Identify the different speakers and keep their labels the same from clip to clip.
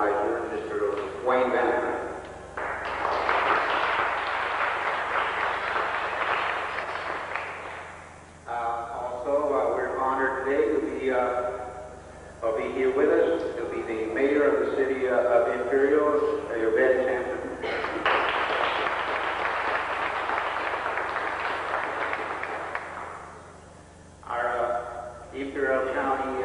Speaker 1: Supervisor, Mr. Wayne Van. We're honored today to be here with us. It'll be the mayor of the city of Imperial, Betty Sampson. Imperial County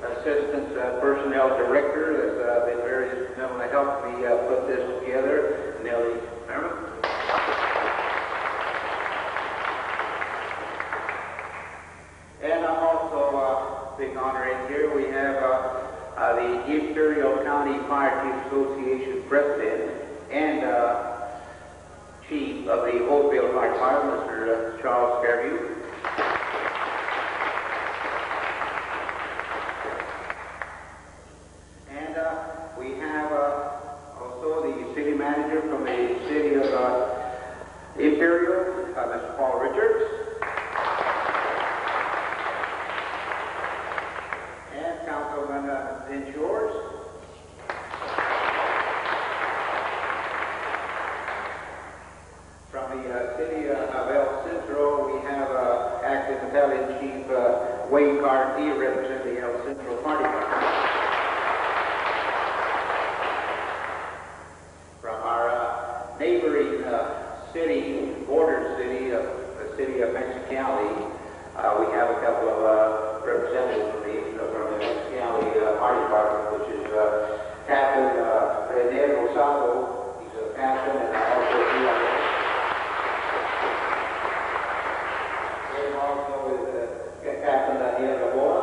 Speaker 1: Assistant Personnel Director has been very instrumental to help me put this together, Nellie Merriman. And also, big honor in here, we have the Imperial County Fire Chiefs Association President and Chief of the Oakville Fire Department, Mr. Charles Fairview. We have also the city manager from the city of Imperial, Mr. Paul Richards. And Councilman Lynn Shores. From the city of El Centro, we have acting battalion chief Wayne Garcia representing the El Centro Party Department. Neighboring city, border city of the city of Mexicali, we have a couple of representatives from the Mexicali Fire Department, which is Captain Rene Rosado. He's a captain, and also is Captain Daniel Gamboa.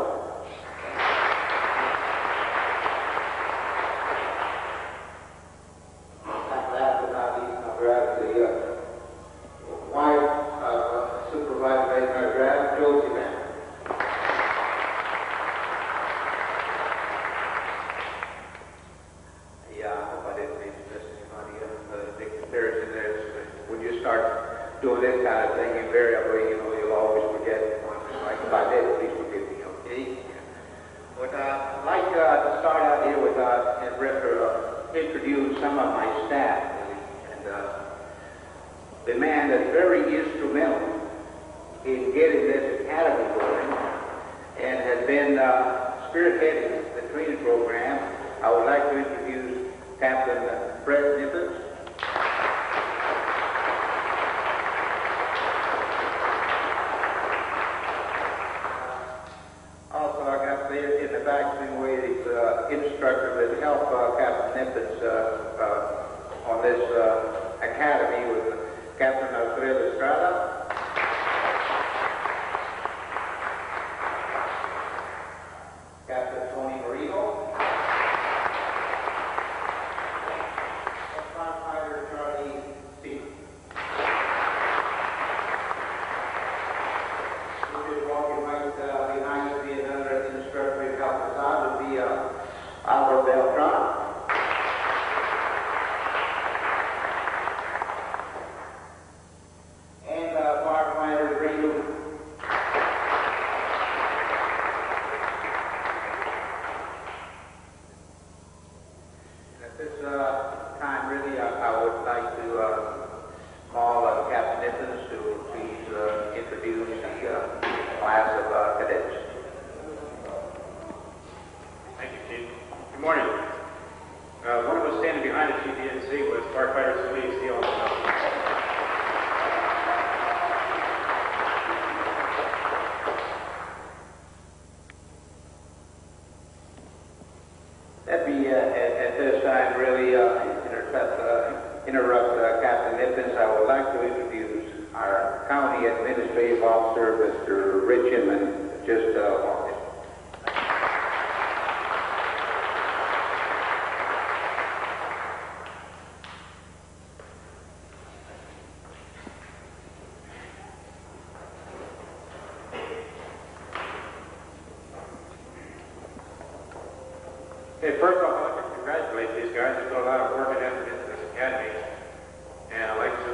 Speaker 1: Start doing this kind of thing, invariably, you'll always forget. Like if I did, please forgive me, okay? But I'd like to start out here with introduce some of my staff, and the man that's very instrumental in getting this academy going and has been spearheading the training program. I would like to introduce Captain Brett Nippers. In the back, same way, the instructor that helped Captain Nippers on this academy with Captain Alfredo Estrada. Captain Tony Marino. Firefighter Charlie C. Walking right behind me, another instructor who helped us out would be Alvaro Beltran. And firefighter Reno. At this time, really, I would like to call Captain Nippers to please introduce the class of cadets.
Speaker 2: Thank you, Chief. Good morning. One of us standing behind the Chief ENC was firefighters Lee Steele.
Speaker 1: Let me at this time really interrupt Captain Nippers. I would like to introduce our County Administrative Officer, Mr. Rich Inman, just walked in.
Speaker 2: Okay, first off, I'd like to congratulate these guys. They put a lot of work and effort into this academy. And I'd like to,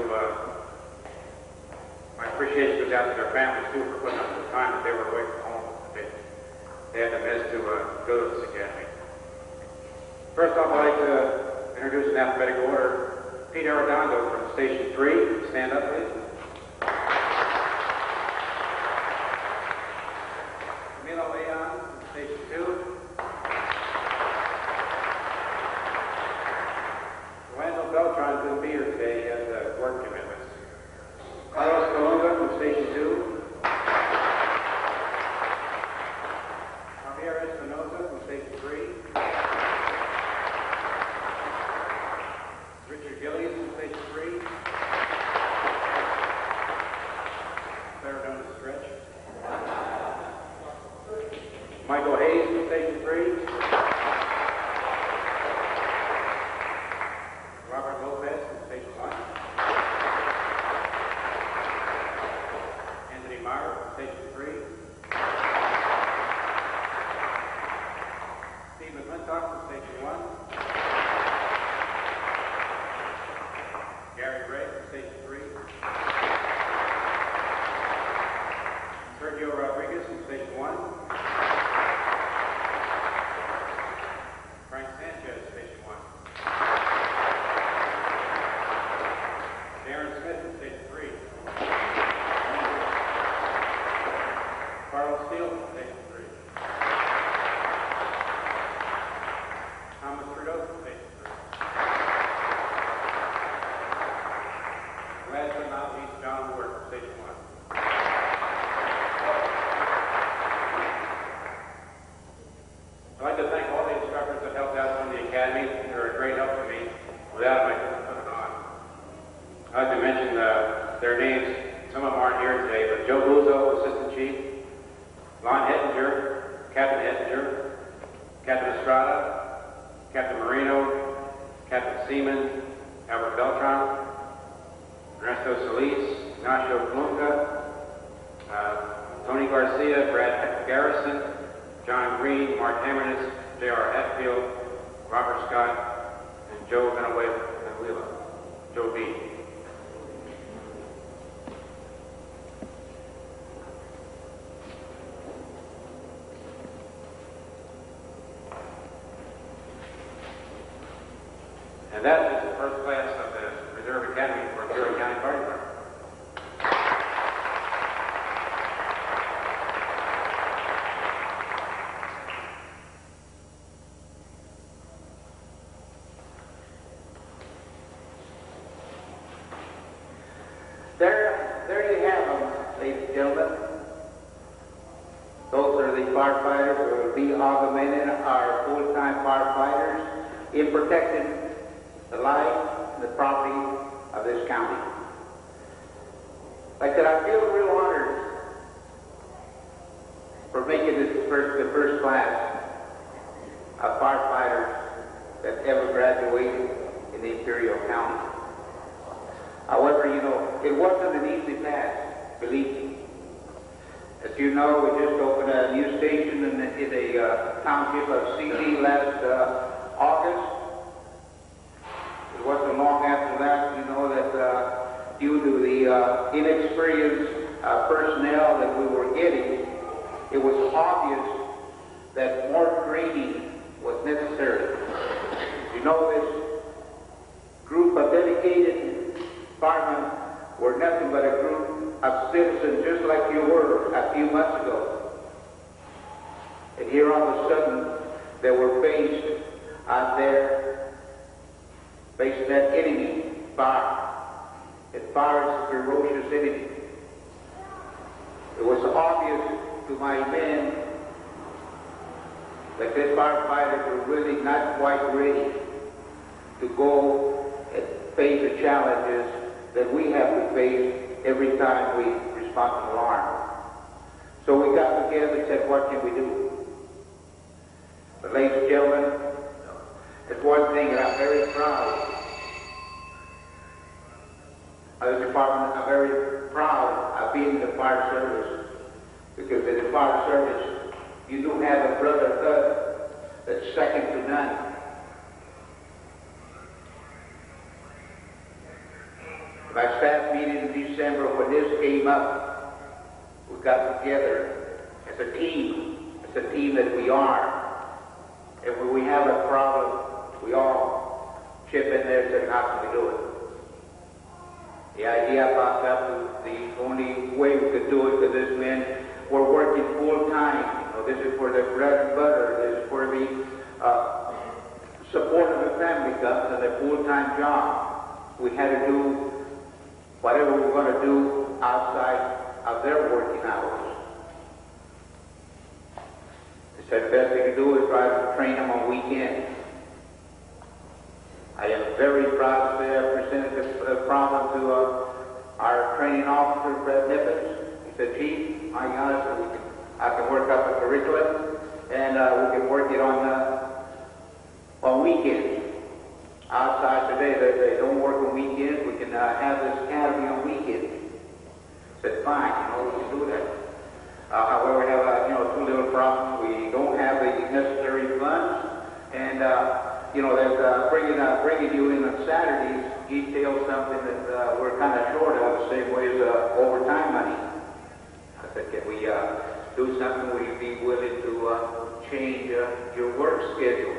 Speaker 2: my appreciation goes out to their families too for putting up the time that they were away from home. They had to miss to go to this academy. First off, I'd like to introduce in alphabetical order Pete Arredondo from Station 3. Stand up, please. Camilo Leon from Station 2. Wendell Beltran couldn't be here today. He has work commitments. Carlos Colunga from Station 2. Javier Espinosa from Station 3. Richard Gillies from Station 3. Faradona Stretch. Michael Hayes from Station 3. Robert Lopez from Station 1. Anthony Meyer from Station 3. Steve McClintock from Station 1. Gary Ray from Station 3. Sergio Rodriguez from Station 1. Frank Sanchez, Station 1. Darren Smith from Station 3. Carl Steele from Station 3. Thomas Trudeau from Station 3. Last but not least, John Ward from Station 1. I'd like to thank all the instructors that helped out on the academy. They're a great help to me. Without them, I couldn't put it on. I'd like to mention their names. Some of them aren't here today, but Joe Buzo, Assistant Chief, Lon Hettinger, Captain Hettinger, Captain Estrada, Captain Marino, Captain Seaman, Albert Beltran, Ernesto Solis, Ignacio Colunga, Tony Garcia, Brad Garrison, John Green, Mark Hammerness, J.R. Hatfield, Robert Scott, and Joe Villanueva, Joe B. And that is the first class of the Reserve Academy for Imperial County Fire Department.
Speaker 1: There you have them, ladies and gentlemen. Those are the firefighters who will be augmenting our full-time firefighters in protecting the life and the property of this county. Like I said, I feel real honored for making this the first class of firefighters that ever graduated in the Imperial County. However, you know, it wasn't an easy task, believe me. As you know, we just opened a new station in a township of CD last August. It wasn't long after that, you know, that due to the inexperienced personnel that we were getting, it was obvious that more training was necessary. You know, this group of dedicated firemen were nothing but a group of citizens just like you were a few months ago. And here all of a sudden, they were faced out there, facing that enemy, fire. And fire is a ferocious enemy. It was obvious to my men that these firefighters were really not quite ready to go and face the challenges that we have to face every time we respond to an alarm. So we got together and said, what can we do? But ladies and gentlemen, there's one thing that I'm very proud of the department. I'm very proud of being in the fire service, because in the fire service, you do have a brotherhood that's second to none. My staff meeting in December, when this came up, we got together as a team that we are. And when we have a problem, we all chip in there and say, how can we do it? The idea popped up, the only way we could do it, because these men were working full time. This is for their bread and butter. This is for the support of the family comes and their full-time job. We had to do whatever we were going to do outside of their working hours. They said the best thing to do is try to train them on weekends. I am very proud to say I presented the problem to our training officer, Brett Nippens. He said, Chief, my honest, I can work up a curriculum, and we can work it on weekends. Outside today, they don't work on weekends. We can have this academy on weekends. I said, fine, we can do that. However, we have two little problems. We don't have the necessary funds, and there's bringing you in on Saturdays details something that we're kind of short of, the same way as overtime money. I said, can we do something? Will you be willing to change your work schedule?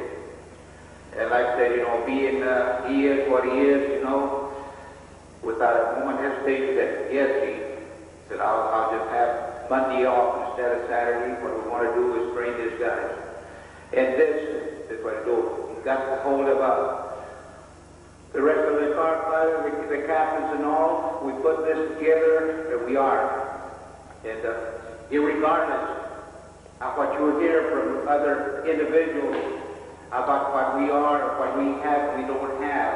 Speaker 1: And like I said, being he is what he is, without a moment hesitation, said, yes, Chief. He said, I'll just have Monday off instead of Saturday. What we want to do is train these guys. And this is what I do. You've got to hold of the rest of the firefighters, the captains and all. We put this together, and we are. And irregardless of what you hear from other individuals about what we are, or what we have, we don't have,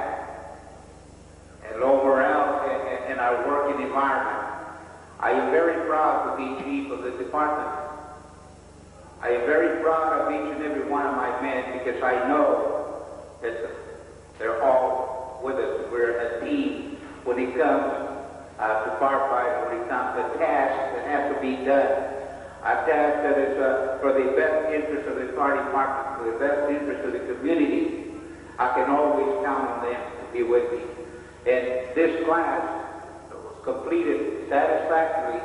Speaker 1: and low morale in our working environment. I am very proud to be chief of the department. I am very proud of each and every one of my men, because I know that they're all with us. We're a team when it comes to firefighting, when it comes to tasks that have to be done. A task that is for the best interest of the fire department, for the best interest of the community. I can always count on them to be with me. And this class was completed satisfactorily,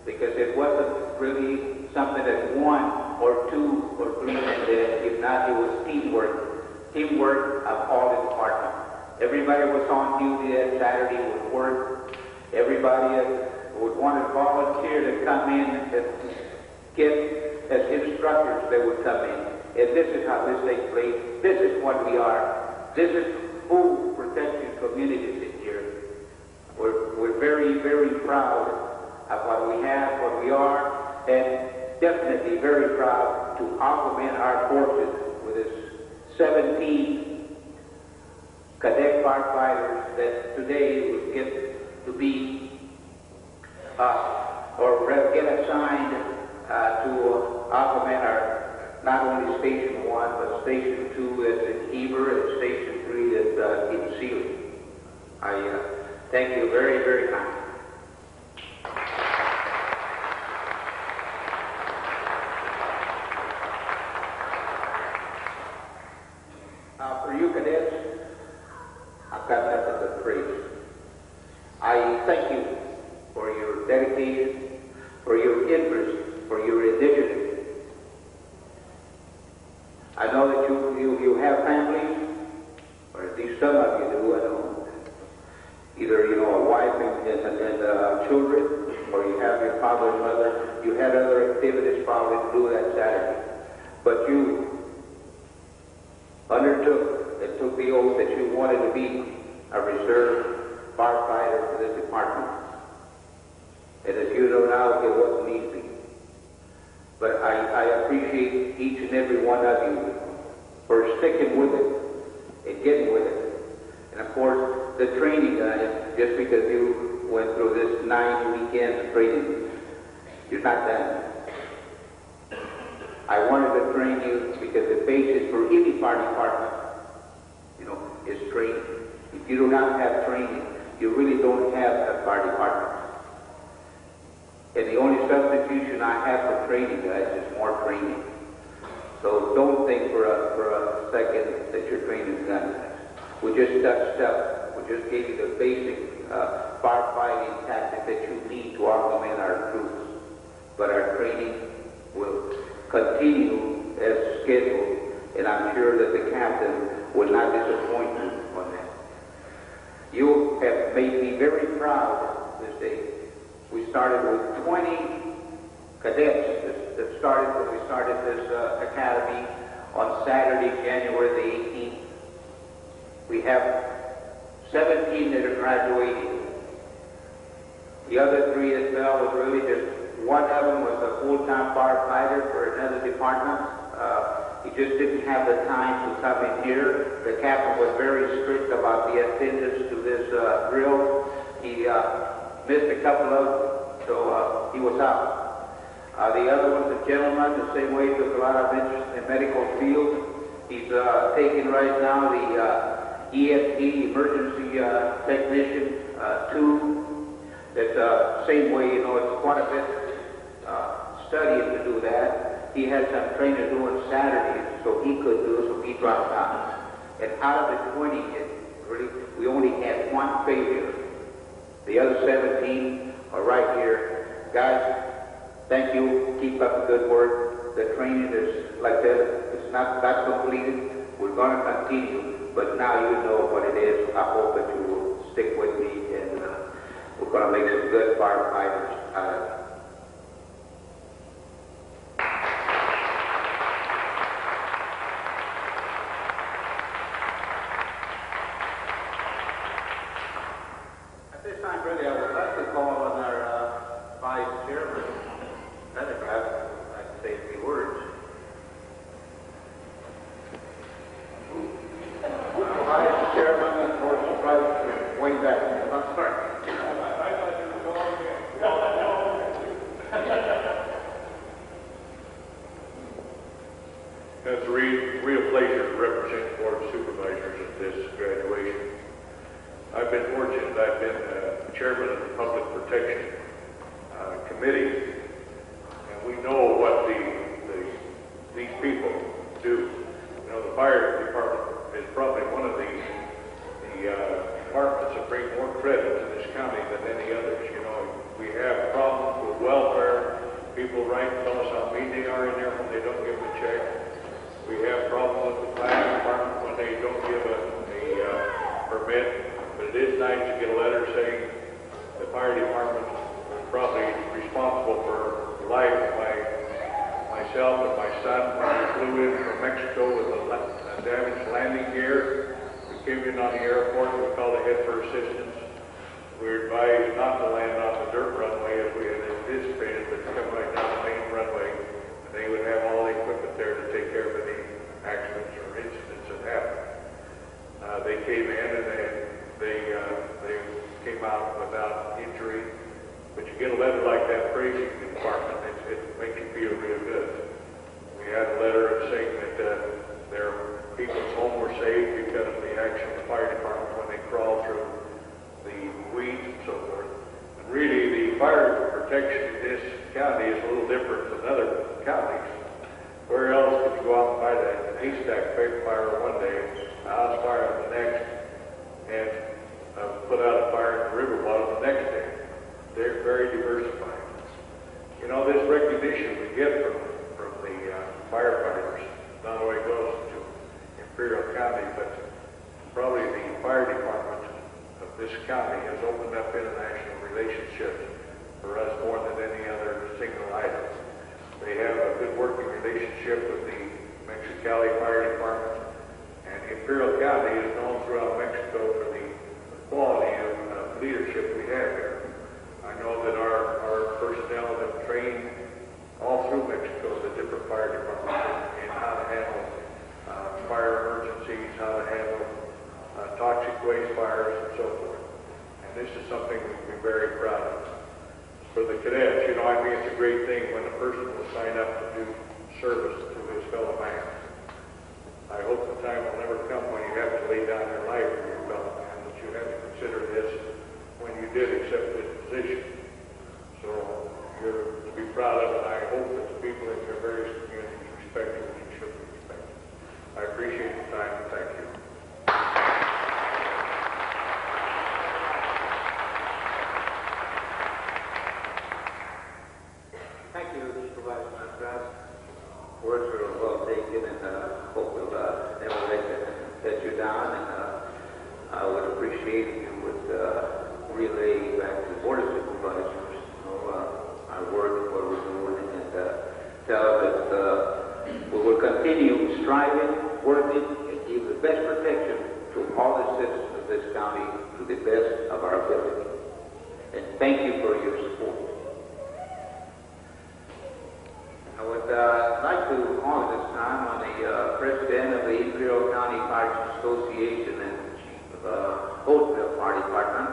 Speaker 1: because it wasn't really something that one or two or three men did. If not, it was teamwork. Teamwork of all the departments. Everybody was on duty that Saturday would work. Everybody would want to volunteer to come in and get as instructors. They would come in. And this is how this takes place. This is what we are. This is who protection communities in here. We're very, very proud of what we have, what we are, and definitely very proud to augment our forces with this 17 cadet firefighters that today will get to be or get assigned to augment our not only Station 1 but Station 2 that's in Heber and Station 3 that's in Sealy. I thank you very, very much. For you cadets, I've got nothing but praise. I thank you for your dedication, for your interest, for your initiative. I know that you have families, or at least some of you do, I know. Either, a wife and children, or you have your father and mother. You had other activities probably to do that Saturday. But you undertook and took the oath that you wanted to be a reserve firefighter for this department. And as you know now, it wasn't easy. But I appreciate each and every one of you for sticking with it and getting with it. And of course, the training, just because you went through this 9 weekends of training, you're not done. I wanted to train you because the basis for any fire department, is training. If you do not have training, you really don't have a fire department. And the only substitution I have for training, guys, is more training. So don't think for a second that your training is done. We just touched up. We just gave you the basic firefighting tactic that you need to augment our troops. But our training will continue as scheduled, and I'm sure that the captain will not disappoint you on that. You have made me very proud this day. We started with 20 cadets that started when we started this academy on Saturday, January the 18th. We have 17 that are graduating. The other 3 that fell was really just, one of them was a full-time firefighter for another department. He just didn't have the time to come in here. The captain was very strict about the attendance to this drill. He missed a couple of them, so he was out. The other one's a gentleman, the same way, took a lot of interest in the medical field. He's taking right now the EMT, emergency technician 2. That's same way, you know, it's quite a bit studying to do that. He had some training doing Saturdays, so he could do it, so he dropped out. And out of the 20, we only had 1 failure. The other 17 are right here. Guys, thank you. Keep up the good work. The training is like that. It's not completed. We're going to continue, but now you know what it is. I hope that you will stick with me, and we're going to make some good firefighters out of it. At this time, really, I would like to call on our Vice Chairman, Pendergrass, I'd say a few words. Vice Chairman, of course, right way back. I'm sorry.
Speaker 3: It's a real pleasure to represent the Board of Supervisors at this graduation. I've been fortunate. I've been chairman of the Public Protection Committee, and we know what these people do. You know, the fire department is probably one of the departments that bring more credit to this county than any others. You know, we have problems with welfare. People write and tell us how mean they are in there when they don't give them a check. We have problems with the fire department when they don't give a permit. But it is nice to get a letter saying the fire department is probably responsible for the life of myself and my son when we flew in from Mexico with a damaged landing gear. We came in on the airport. We called ahead for assistance. We were advised not to land on the dirt runway as we had anticipated, but to come right down the main runway. They would have all the equipment there to take care of any accidents or incidents that happened. They came in and they came out without injury. But you get a letter like that praising the department, it makes you feel real good. We had a letter saying that their people's home were saved because of the action of the fire department when they crawled through the weeds and so forth. And really, the fire protection in this county is a little different than other counties. Where else could you go out and fight a haystack fire one day, a house fire on the next, and put out a fire in the river bottom the next day? They're very diversified. You know, this recognition we get from the firefighters not only goes to Imperial County, but probably the fire department of this county has opened up international relationships for us more than any other single item. They have a good working relationship with the Mexicali Fire Department, and Imperial County is known throughout Mexico for the quality of leadership we have here. I know that our personnel have trained all through Mexico, the different fire departments, in how to handle fire emergencies, how to handle toxic waste fires, and so forth. And this is something we can be very proud of. For the cadets, you know, I mean, it's a great thing when a person will sign up to do service to his fellow man. I hope the time will never come when you have to lay down your life for your fellow man, but you have to consider this when you did accept this position. So you're to be proud of it. I hope that the people in your various communities respect you and you should be respected. I appreciate the time and thank you.
Speaker 1: Thank you, Supervisor Pendergrass. Words are well taken, and hope we'll never let you will continue striving, working, and give the best protection to all the citizens of this county to the best of our ability. And thank you for your support. I would like to call at this time on the President of the Imperial County Fire Association and Chief of the Hopeville Fire Department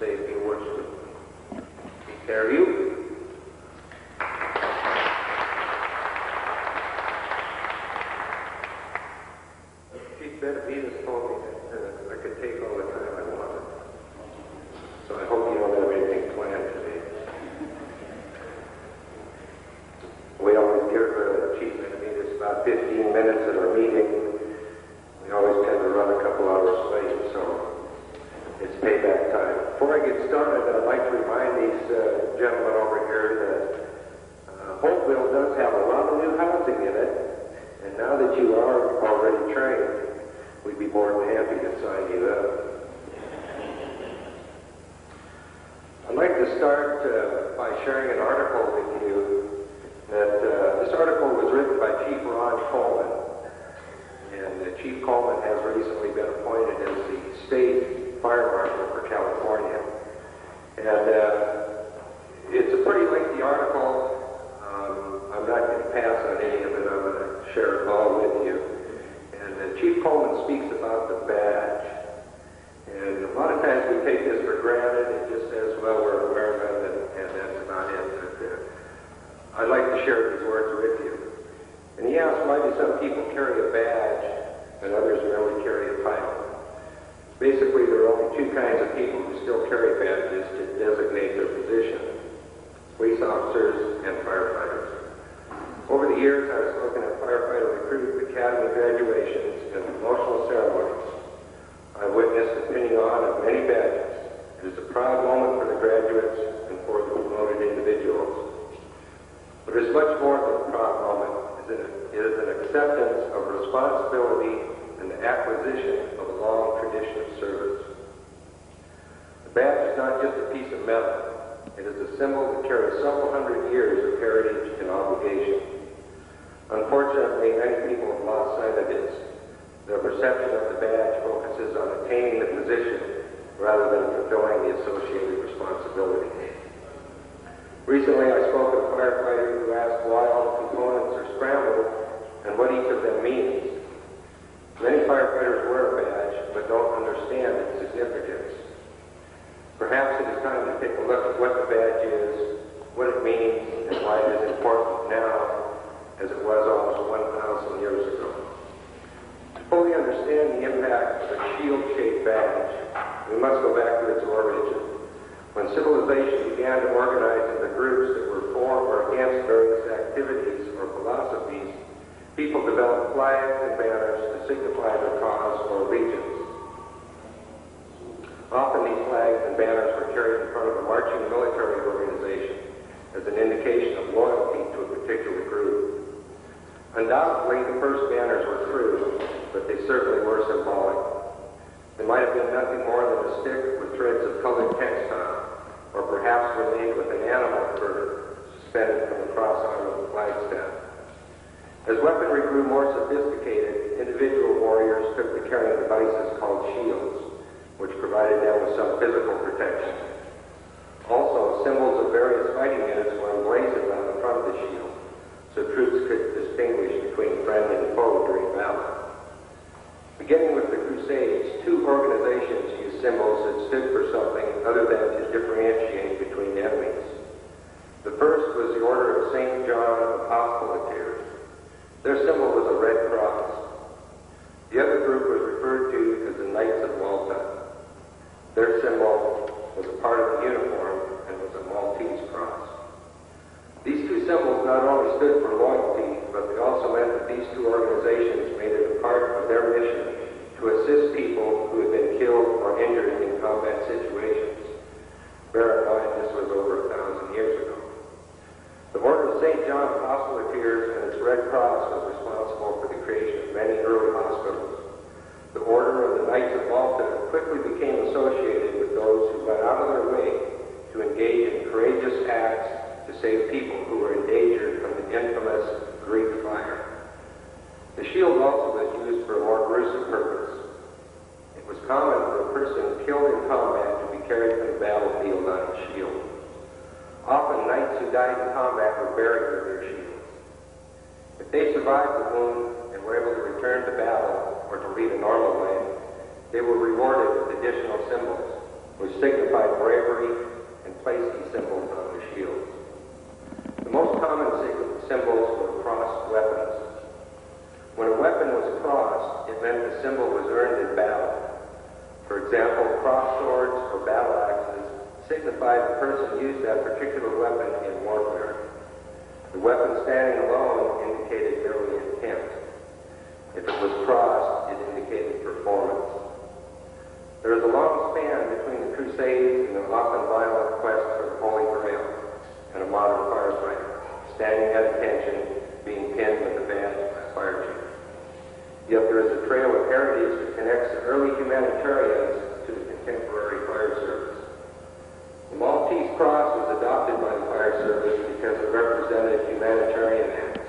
Speaker 1: say a few words to take care of you.
Speaker 4: Chief Benavides told me that I could take all the time I wanted. So I hope you don't have anything planned today. We always give Chief Benavides about 15 minutes at our meeting. We always tend to run a couple hours late, so it's payback time. Before I get started, I'd like to remind these gentlemen over here that Hopeville does have a lot of new housing in it, and now that you are already trained, we'd be more than happy to sign you up. I'd like to start by sharing an article with you that this article was written by Chief Ron Coleman, and Chief Coleman has recently been appointed as the state fire marshal for California. And it's a pretty lengthy article. I'm not going to pass on any of it. I'm going to share it all with you. And Chief Coleman speaks about the badge. And a lot of times we take this for granted. It just says, well, we're aware of it, and that's about it. But I'd like to share these words with you. And he asked, why do some people carry a badge and others merely carry a title? Basically, there are only two kinds of people who still carry badges to designate their position: police officers and firefighters. Over the years, I've spoken at firefighter recruit academy graduations and promotional ceremonies. I've witnessed the pinning on of many badges. It is a proud moment for the graduates and for the promoted individuals. But it's much more than a proud moment. It is an acceptance of responsibility and the acquisition of a long tradition of service. The badge is not just a piece of metal. It is a symbol that carries several hundred years of heritage and obligation. Unfortunately, many people have lost sight of this. Their perception of the badge focuses on attaining the position rather than fulfilling the associated responsibility. Recently, I spoke with a firefighter who asked why all the components are scrambled and what each of them means. Many firefighters wear a badge but don't understand its significance. Perhaps it is time to take a look at what the badge is, what it means, and why it is important now as it was almost 1,000 years ago. To fully understand the impact of a shield-shaped badge, we must go back to its origin. When civilization began to organize into groups that were for or against various activities or philosophies, people developed flags and banners to signify their cause or allegiance. Often these flags and banners were carried in front of a marching military organization as an indication of loyalty to a particular group. Undoubtedly, the first banners were true, but they certainly were symbolic. They might have been nothing more than a stick with threads of colored textile, or perhaps were made with an animal fur suspended from the cross-arm of the flagstaff. As weaponry grew more sophisticated, individual warriors took to carrying devices called shields, which provided them with some physical protection. Also, symbols of various fighting units were emblazoned on the front of the shield, so troops could distinguish between friend and foe during battle. Beginning with the Crusades, two organizations used symbols that stood for something other than to differentiate between enemies. The first was the Order of St. John of Hospitallers. Their symbol was a red cross. The other group was referred to as the Knights of Malta. Their symbol was a part of the uniform and was a Maltese cross. These two symbols not only stood for loyalty, but they also meant that these two organizations made it a part of their mission to assist people who had been killed or injured in combat situations. Bear in mind, this was over 1,000 years ago. The Order of St. John of Hospitallers and its Red Cross was responsible for the creation of many early hospitals. The Order of the Knights of Malta quickly became associated with those who went out of their way to engage in courageous acts to save people who were endangered from the infamous The shield also was used for a more gruesome purpose. It was common for a person killed in combat to be carried from the battlefield on a shield. Often, knights who died in combat were buried with their shields. If they survived the wound and were able to return to battle or to lead a normal life, they were rewarded with additional symbols, which signified bravery and placed these symbols on their shields. The most common symbols were crossed weapons. When a weapon was crossed, it meant the symbol was earned in battle. For example, cross swords or battle axes signified the person used that particular weapon in warfare. The weapon standing alone indicated merely intent. If it was crossed, it indicated performance. There is a long span between the Crusades and the often violent quest for the Holy Grail and a modern firefighter, standing at attention, being pinned with a badge by a fire chief. Yet there is a trail of heritage that connects the early humanitarians to the contemporary fire service. The Maltese Cross was adopted by the fire service because it represented humanitarian acts.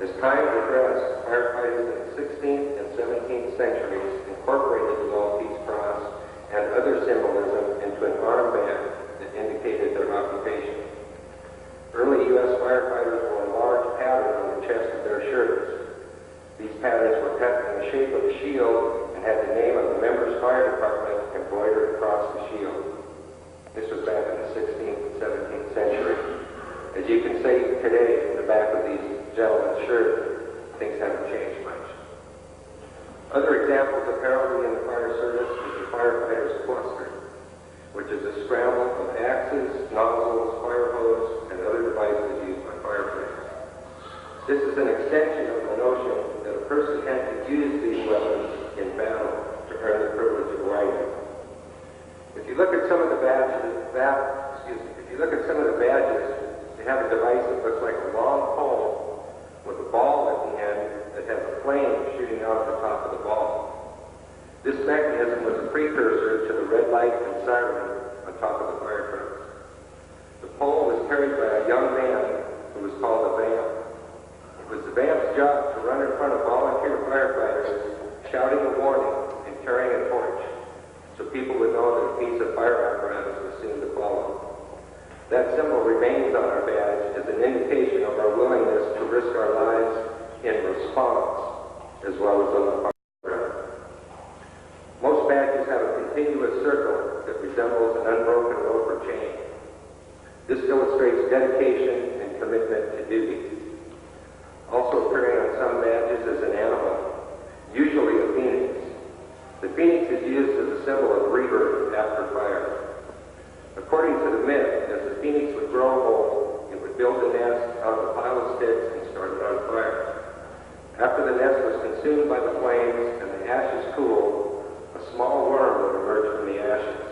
Speaker 4: As time progressed, firefighters in the 16th and 17th centuries incorporated the Maltese Cross and other symbolism into an armband that indicated their occupation. Early U.S. firefighters wore a large pattern on the chest of their shirts. These patterns were cut in the shape of a shield and had the name of the member's fire department embroidered across the shield. This was back in the 16th and 17th century. As you can see today in the back of these gentlemen's shirts, things haven't changed much. Other examples of heraldry in the fire service is the firefighter's cluster, which is a scramble of axes, nozzles, fire hose, and other devices used by firefighters. This is an extension of the notion that a person had to use these weapons in battle to earn the privilege of riding. If you look at some of the badges, they have a device that looks like a long pole with a ball at the end that has a flame shooting out of the top of the ball. This mechanism was a precursor to the red light and siren on top of the fire trucks. The pole was carried by a young man who was called a vamp. It was the vamp's job to run in front of volunteer firefighters, shouting a warning and carrying a torch, so people would know that a piece of fire apparatus was soon to follow. That symbol remains on our badge as an indication of our willingness to risk our lives in response, as well as on the fireground. Most badges have a continuous circle that resembles an unbroken rope or chain. This illustrates dedication and commitment to duty. Also appearing on some badges is an animal, usually a phoenix. The phoenix is used as a symbol of rebirth after fire. According to the myth, as the phoenix would grow old, it would build a nest out of a pile of sticks and start it on fire. After the nest was consumed by the flames and the ashes cooled, a small worm would emerge from the ashes.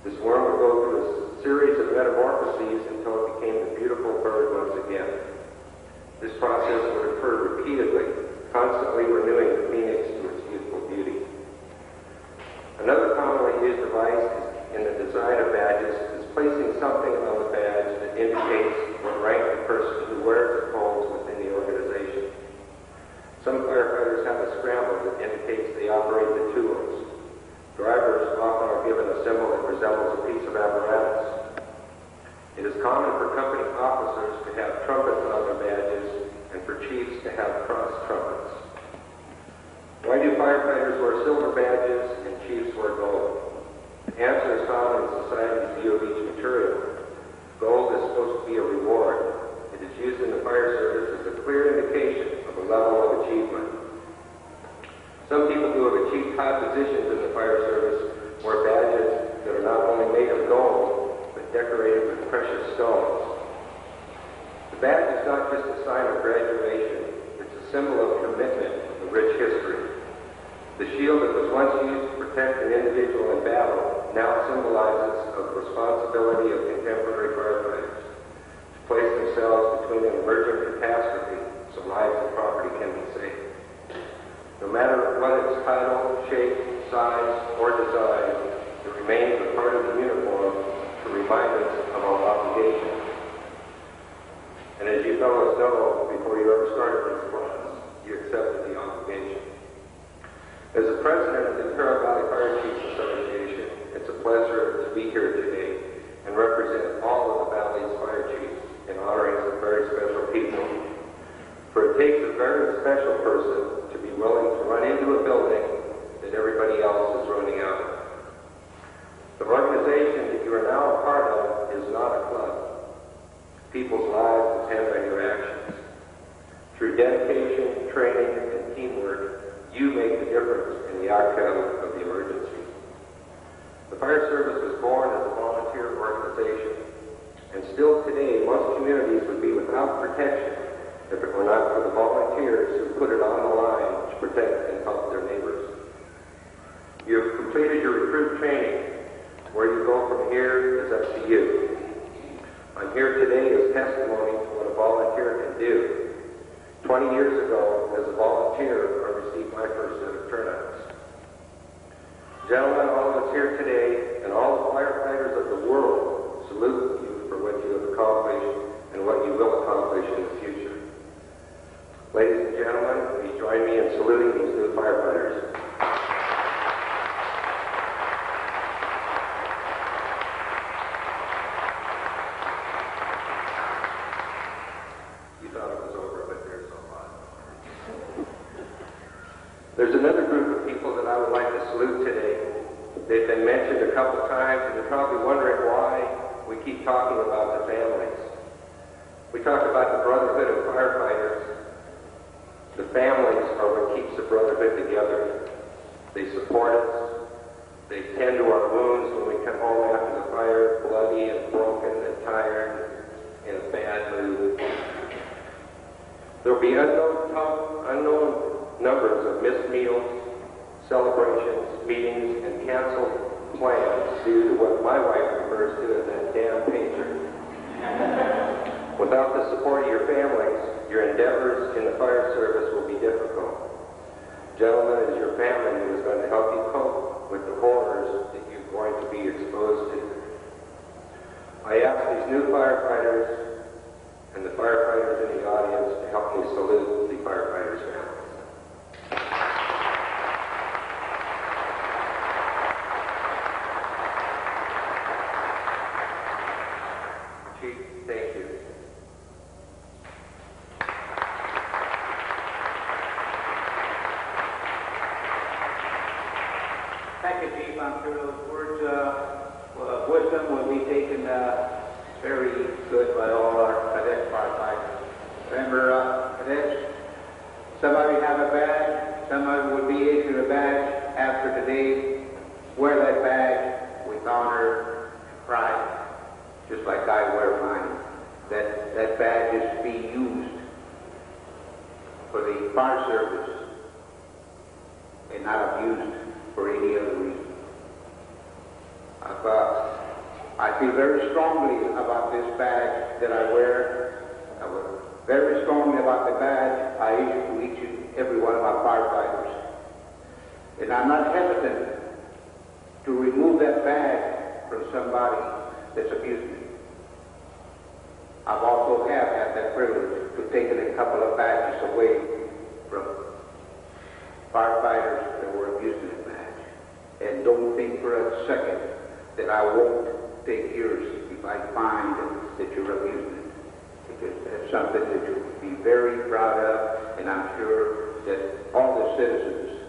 Speaker 4: This worm would go through a series of metamorphoses until it became the beautiful bird once again. This process would occur repeatedly, constantly renewing the phoenix to its youthful beauty. Another commonly used device in the design of badges is placing something on the badge that indicates what rank the person who wears it holds within the organization. Some firefighters have a scramble that indicates they operate the tools. Drivers often are given a symbol that resembles a piece of apparatus. It is common for company officers to have trumpets on their badges and for chiefs to have cross trumpets. Why do firefighters wear silver badges and chiefs wear gold? The answer is found in society's view of each material. Gold is supposed to be a reward. It is used in the fire service as a clear indication of a level of achievement. Some people who have achieved high positions in the fire service wear badges that are not only made of gold, but decorated with precious stones. The badge is not just a sign of graduation, it's a symbol of commitment of a rich history. The shield that was once used to protect an individual in battle now symbolizes the responsibility of contemporary firefighters to place themselves between an emerging catastrophe so lives and property can be saved. No matter what its title, shape, size, or design, it remains a part of the uniform to remind us of our obligation. And as you fellows know, before you ever started this class, you As the president of the Imperial Valley Fire Chiefs Association, it's a pleasure to be here today and represent all of the Valley's fire chiefs in honoring some very special people. For it takes a very special person to be willing to run into a building that everybody else is running out of. The organization that you are now a part of is not a club. People's lives depend on your actions. Through dedication, training, and teamwork, you make the difference in the outcome of the emergency. The fire service was born as a volunteer organization, and still today, most communities would be without protection if it were not for the volunteers who put it on the line to protect and help their neighbors. You have completed your recruit training. Where you go from here is up to you. I'm here today as testimony to what a volunteer can do. 20 years ago, as a volunteer, I received my first set of turnouts. Gentlemen, all of us here today, and all the firefighters of the world, salute you for what you have accomplished and what you will accomplish in the future. Ladies and gentlemen, please join me in saluting these new firefighters. There's another group of people that I would like to salute today. They've been mentioned a couple times, and you're probably wondering why we keep talking about the families. We talk about the brotherhood of firefighters. The families are what keeps the brotherhood together. They support us. They tend to our wounds when we come home after the fire, bloody and broken and tired, in a bad mood. There will be unknown numbers of missed meals, celebrations, meetings, and canceled plans due to what my wife refers to as that damn pager. Without the support of your families, your endeavors in the fire service will be difficult. Gentlemen, it is your family who is going to help you cope with the horrors that you're going to be exposed to. I ask these new firefighters and the firefighters in the audience to help me salute the firefighters' families. Chief, thank you.
Speaker 1: Thank you, Chief. I'm sure those words of wisdom will be taken very good by all our cadet firefighters. Remember, cadets, some of you have a badge, some of you will be issued a badge after today. Wear that badge with honor and pride, just like I wear mine. That badge is to be used for the fire service and not abused for any other reason. I feel very strongly about this badge that I wear. I feel very strongly about the badge I issue to each and every one of my firefighters. And I'm not hesitant to remove that badge from somebody that's abused me. I've also had that privilege to take a couple of badges away from firefighters that were abusing that badge. And don't think for a second that I won't take yours if I find that you're abusing it. Because that's something that you'll be very proud of, and I'm sure that all the citizens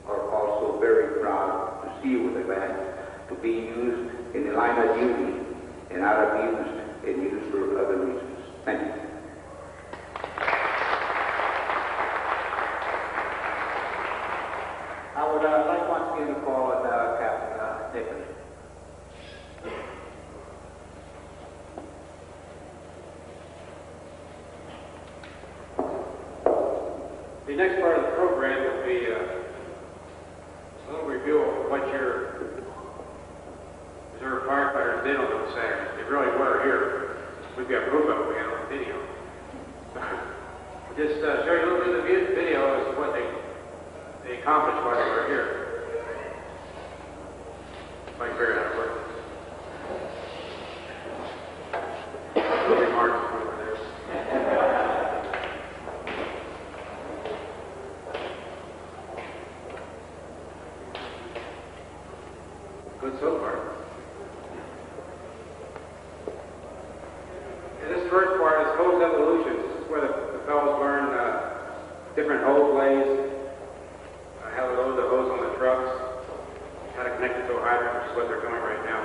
Speaker 1: are also very proud to see you with a badge, to be used in the line of duty and not abused and used for other reasons. Thank you. I would like once again to call on Captain Nicholas.
Speaker 2: The next part of the program will be a little review of what your reserve firefighters did on those Saturdays. They really were here. We've got proof of it. We got on video. Just show you a little bit of the video as to what they accomplished while they were here. If I can figure out how to work this. Little remarks over there. Good so far. And this first part is hose evolution. This is where the fellows learn different hose lays, how to load the hose on the trucks, how to connect it to a hydrant, which is what they're doing right now.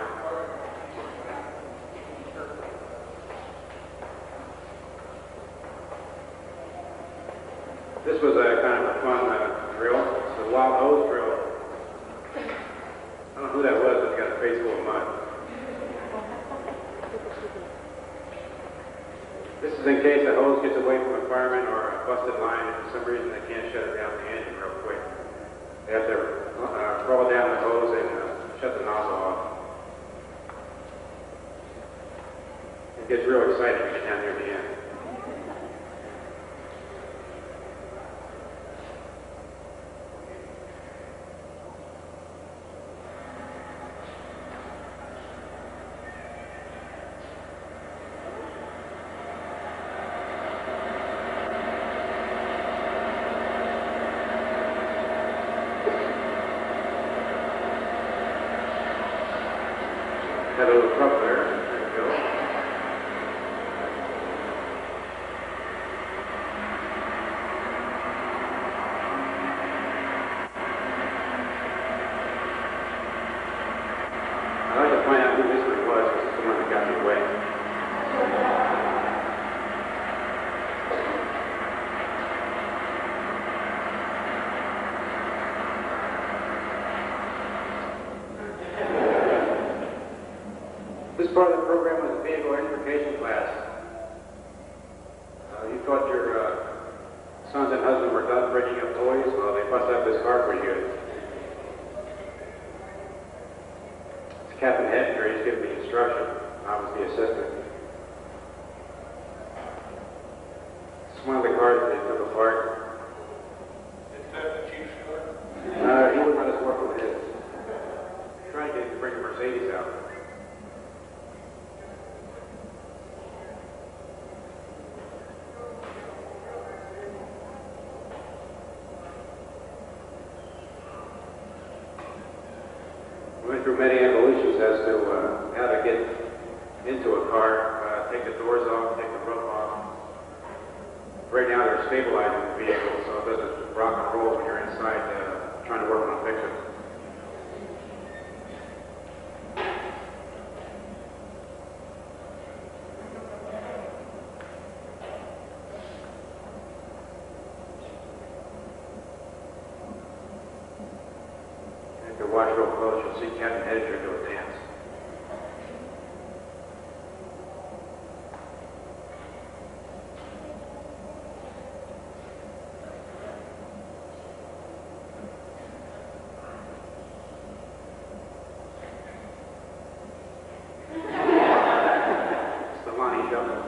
Speaker 2: This was a kind of a fun drill. It's a wild hose drill. I don't know who that was, but he got a face full of mud. This is in case a hose gets away from a fireman or a busted line, and for some reason they can't shut it down the engine real quick. They have to roll down the hose and shut the nozzle off. It gets real exciting when you get down near the end. Had a little truck there. There we go. I'd like to find out who this one was, because it's the one that got me away. This part of the program was a vehicle identification class. You thought your sons and husband were done breaking up toys? Well, they bust up this car pretty good. It's Captain Hedger. He's giving the instruction. I was the assistant. It's one of the cars that they took apart.
Speaker 3: Is that the chief's car?
Speaker 2: He wouldn't let us work with his. Trying to get him to bring a Mercedes out. We went through many evolutions as to how to get into a car, take the doors off, take the roof off. Right now they're stabilizing the vehicle so it doesn't rock and roll when you're inside trying to work on a fix-it. If you watch real close, you'll see Captain Hedger do a dance. It's the Lonnie Shuffle.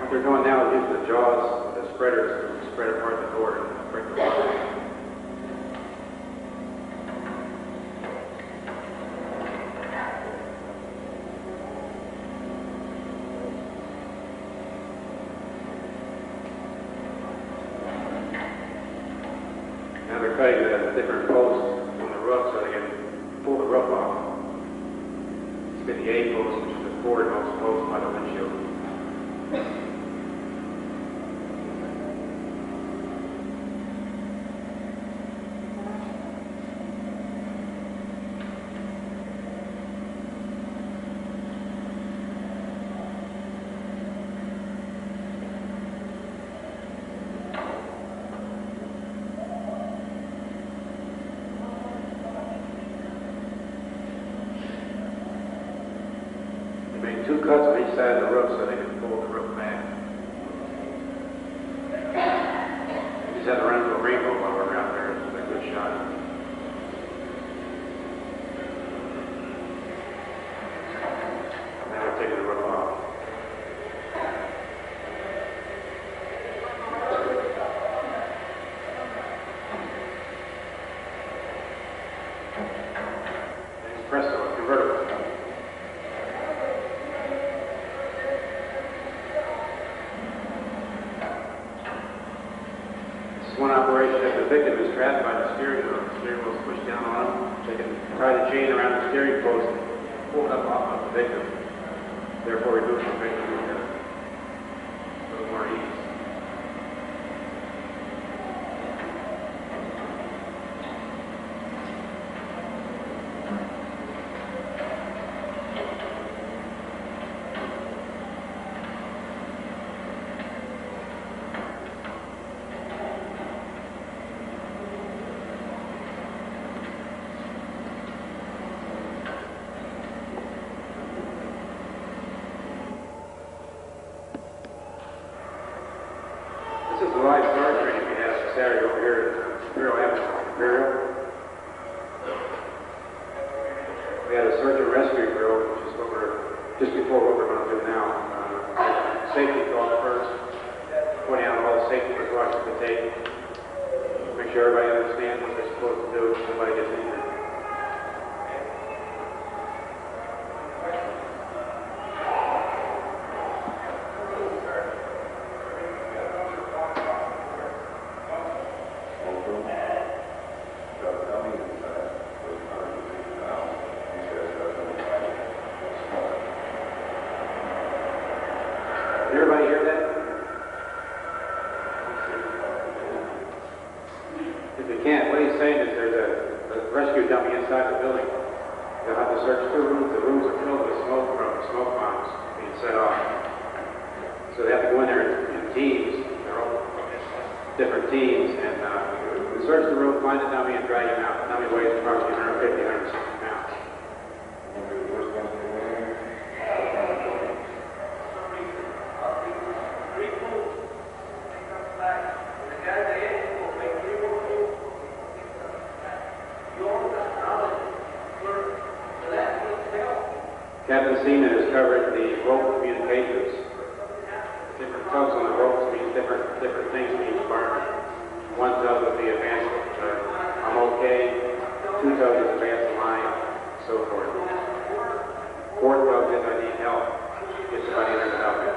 Speaker 2: What they're doing now is using the jaws of the spreaders to spread apart the door and break the water. Now they're cutting the different posts on the roof so they can pull the roof off. It's been the A post, which is the forwardmost post by the windshield. They made 2 cuts on each side of the roof so they could pull the roof back. We just had to run into a rainbow while we were out there. It was a good shot. Now we're taking the roof off. And presto, a convertible. a chain around the steering post and pull it up off of the victim. Therefore, removing the victim with a little more ease. This is the live guard training we had Saturday over here at Imperial. We had a search and rescue drill, which is just before what we're going to do now. Safety talk first, pointing out all the safety precautions to take, make sure everybody understands what they're supposed to do if somebody gets injured. Did everybody hear that? If you can't, what he's saying is there's a rescue dummy inside the building. They'll have to search 2 rooms. The rooms are filled with smoke from smoke bombs being set off. So they have to go in there in teams. They're all different teams. And we search the room, find the dummy, and drag him out. The dummy weighs approximately 150, 160 pounds. Captain Seaman has covered the rope communications. Different tugs on the ropes mean different things to each fireman. One tug would be advanced, I'm okay. 2 tugs is advanced line, so forth. 4th tug is I need help. Get somebody there to help me.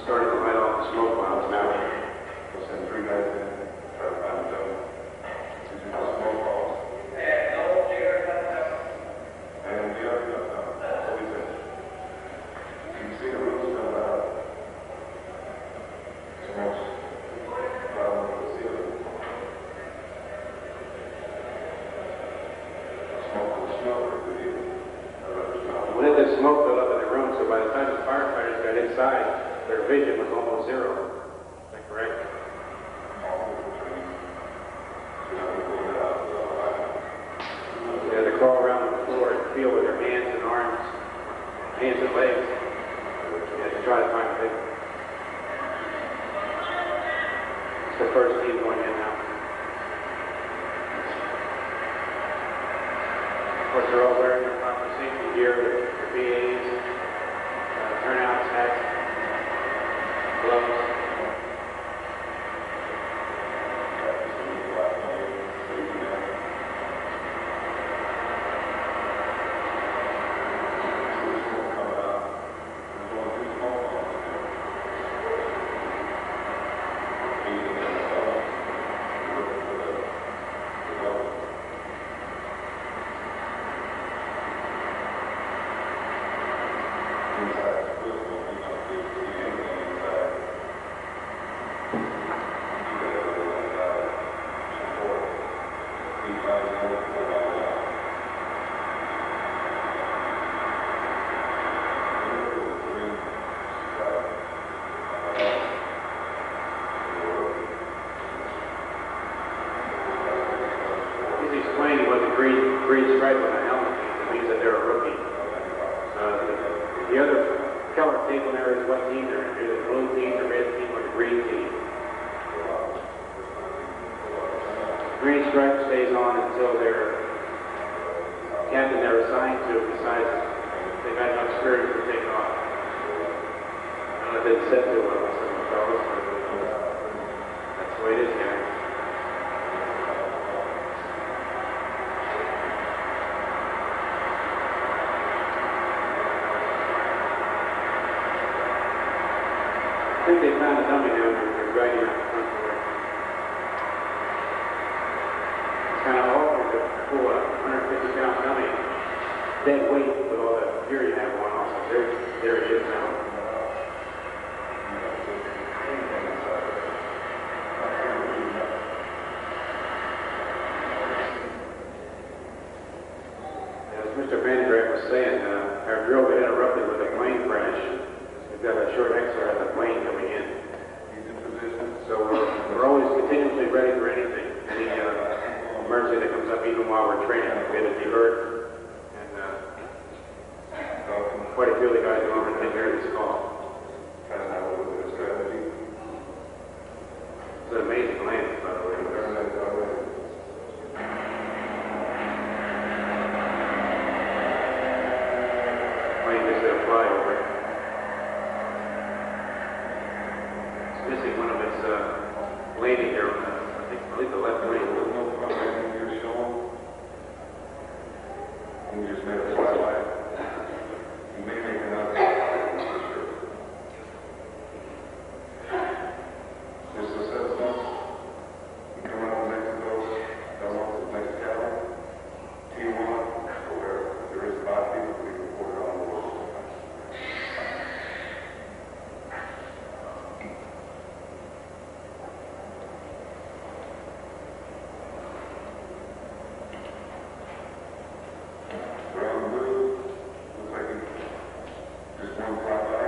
Speaker 2: Starting to light off the smoke bombs now.
Speaker 5: We'll send 3 guys in, try to find them. These are the smoke bombs. And the other stuff, that's what we said. You can see the roof's filled out. Smoke's traveling to the ceiling. Smoke will smell or could even smell.
Speaker 2: When did the smoke build up in the room, so by the time the firefighters got inside, their vision was almost 0. Is that correct? They had to crawl around the floor and feel with their hands and arms, hands and legs. They had to try to find the victim. It's the first team going in now. Of course, they're all wearing their proper safety gear, their BAs, turnout hats, gloves. stripe on the helmet means that they're a rookie. The other color tape on there is what team they're in. Either the blue team, the red team, or the green team. Green stripe stays on until their captain they're assigned to decides they've had enough experience to take off. I don't know if it's set to well with some of the fellas, but that's the way it is, guys. I think they found a dummy down there. They're riding out the front door. It's kind of awkward to pull a 150-pound dummy, dead weight with all the gear you have on. Also, there it is now. As Mr. Van Dyke was saying, our drill got interrupted with a plane crash. We've got a short extra of the plane coming in.
Speaker 5: He's in position.
Speaker 2: So we're always continuously ready for anything. Any emergency that comes up, even while we're training, we had a divert. And quite a few of the guys go over and take care of this call.
Speaker 5: Trying to have a little bit of strategy.
Speaker 2: It's an amazing landing, by the way. Plane just did a flyover. It's missing one of its landing gear on I believe the left wing.
Speaker 5: There's no front landing gear shown. We just made a flyby. You may make another for sure. Just assessment. You come out of Mexico, down off to Mexicali, Tijuana, where there is 5 people we reported on board. Ground blue, looks like just one flyby.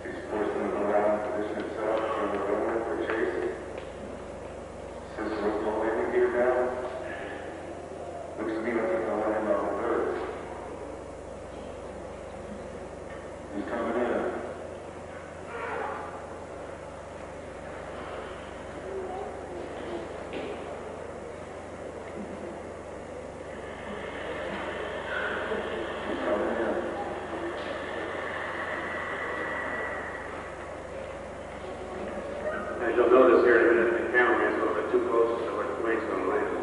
Speaker 5: He's forced them around, position itself from the runway for chase. Since there was no landing gear down, looks to me like he's gonna land on the third. He's coming in. He's coming in.
Speaker 2: As you'll notice here in a minute, the cameraman's a little bit too close to where the plane's going to land.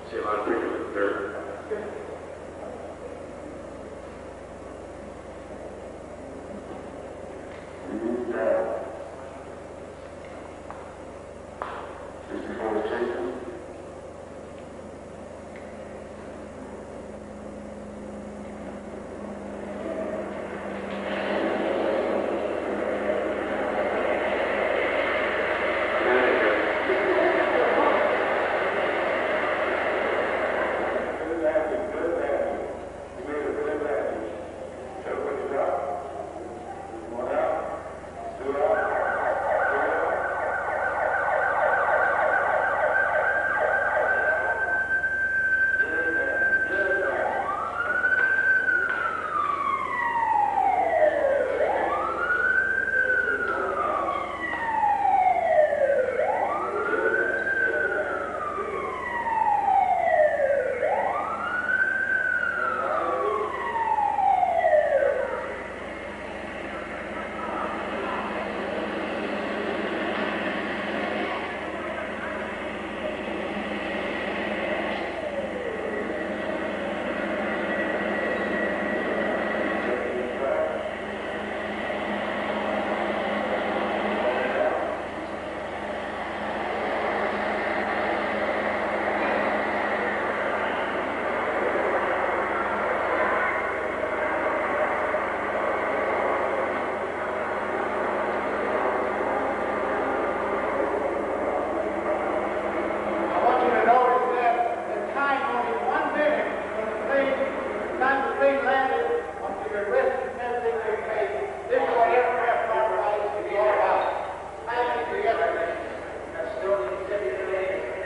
Speaker 2: See a lot of pictures of the dirt.
Speaker 5: Move down. Just before the chasing. Good landing, good landing. You made a good landing. Tell what you got. One out, 2 out, 3 out.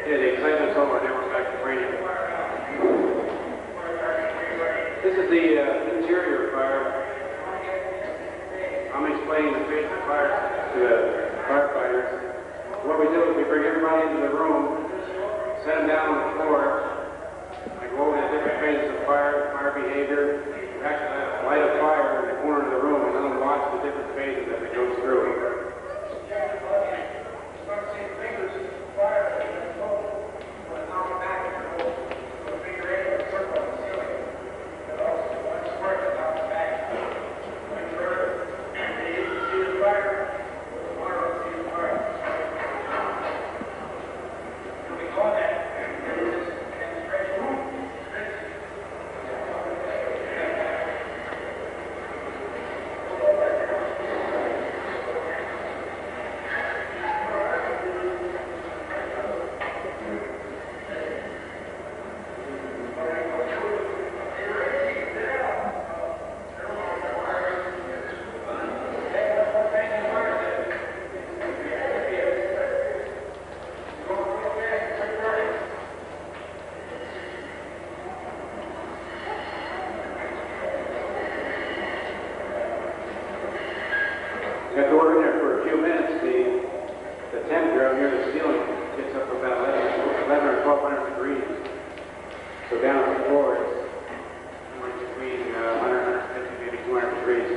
Speaker 2: Yeah, the excitement's over. Now we're back to training. This is the interior fire. I'm explaining the phase of fire to the firefighters. What we do is we bring everybody into the room, set them down on the floor, and go over the different phases of fire, fire behavior. We actually light a fire in the corner of the room and let them watch the different phases as it goes through. After we're in there for a few minutes, the temperature up near the ceiling gets up to about 11 or 1200 degrees. So down on the floor, it's somewhere between 100, 150, maybe 200 degrees.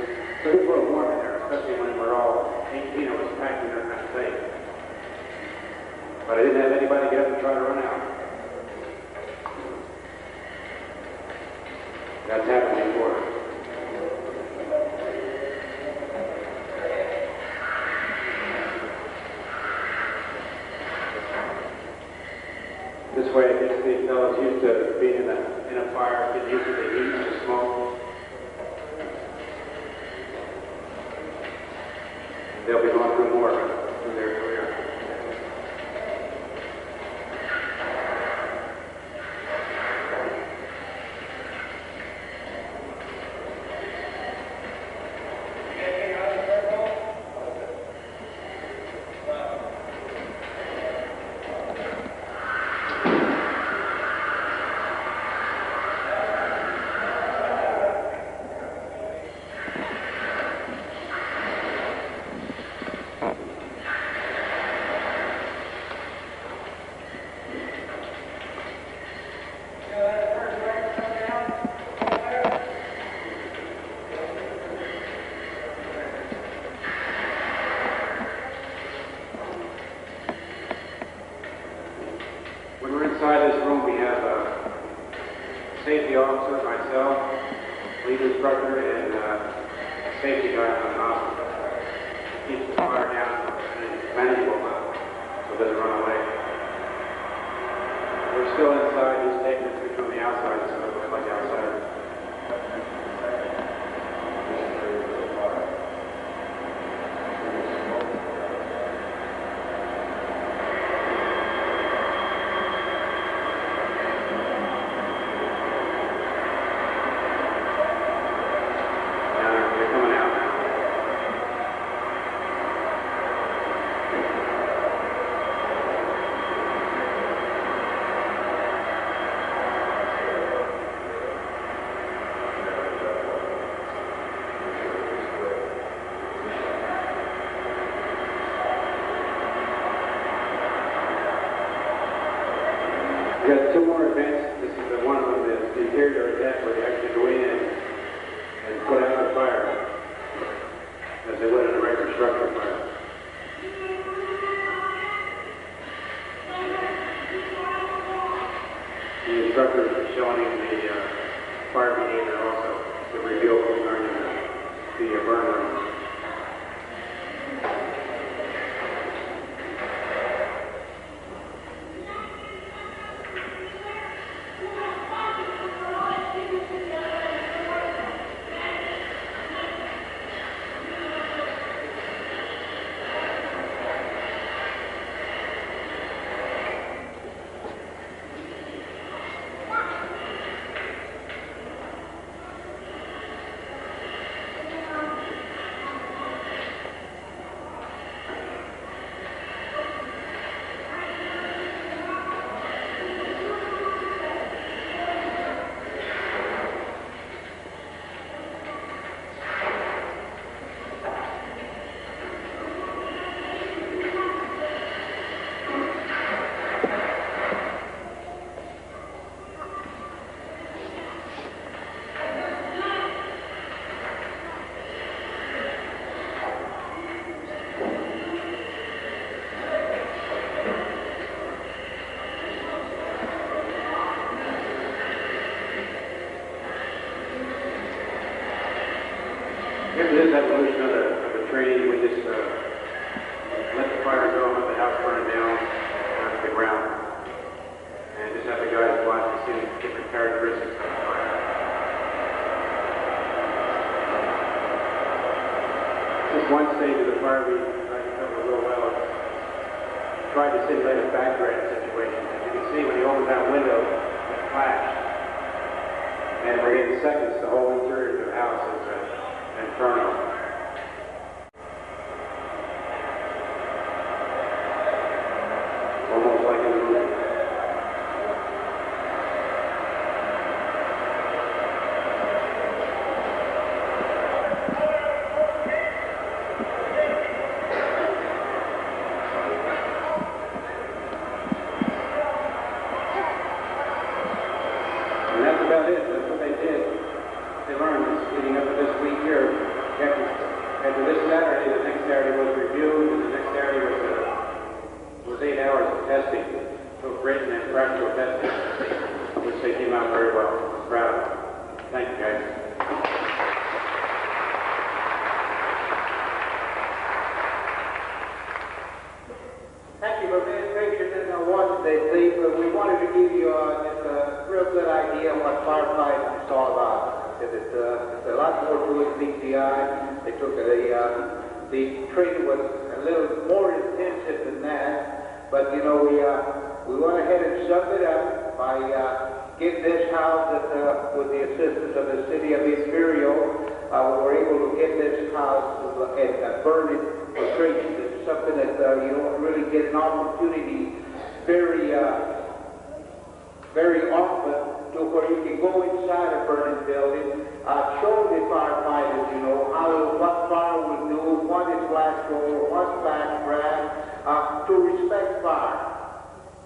Speaker 2: So it's a little warm in there, especially when we're all 18 of us packed in there kind of thing. But I didn't have anybody get up and try to run out. That's happened before. This way it gets these fellows used to being in a fire, get used to the heat and the smoke. And they'll be going through more through their career. When we're inside this room, we have a safety officer, myself, lead instructor, and a safety guy on the hospital. Keeps the fire down and manageable so it doesn't run away. We're still inside. He's taking us from the outside, so it looks like outsiders. We've got two more events. This is one of them, the interior attack, where they actually go in and put out the fire as they would in a regular structure fire. The instructors are showing the fire behavior also to reveal what's going in the burn room. this evolution of the training, we just let the fire go, let the house burn down to the ground, and just have the guys watch and see the different characteristics of the fire. Just one stage of the fire we covered real well. Tried to simulate a background situation. As you can see, when he opened that window, it flashed. And within seconds, the whole interior of the house is an inferno. Almost like a movie. And that's about it. That's what they did. They learned this leading up to this week here. After this Saturday, the next Saturday was reviewed, and the next Saturday was 8 hours of testing, both written and practical testing, which they came out very well. I was proud of them. Thank you, guys.
Speaker 1: Thank you for being patient in Washington, Steve. We wanted to give you just a real good idea of what firefighting is all about. It's a lot more to it than BCI. They took the training was a little more intensive than that, but you know we went ahead and summed it up by getting this house with the assistance of the city of Imperial. We were able to get this house and burn it for training. It's something that you don't really get an opportunity very often to where you can go inside a burning building, show the firefighters, you know, what fire will do, what is blast door, what's backdraft, to respect fire.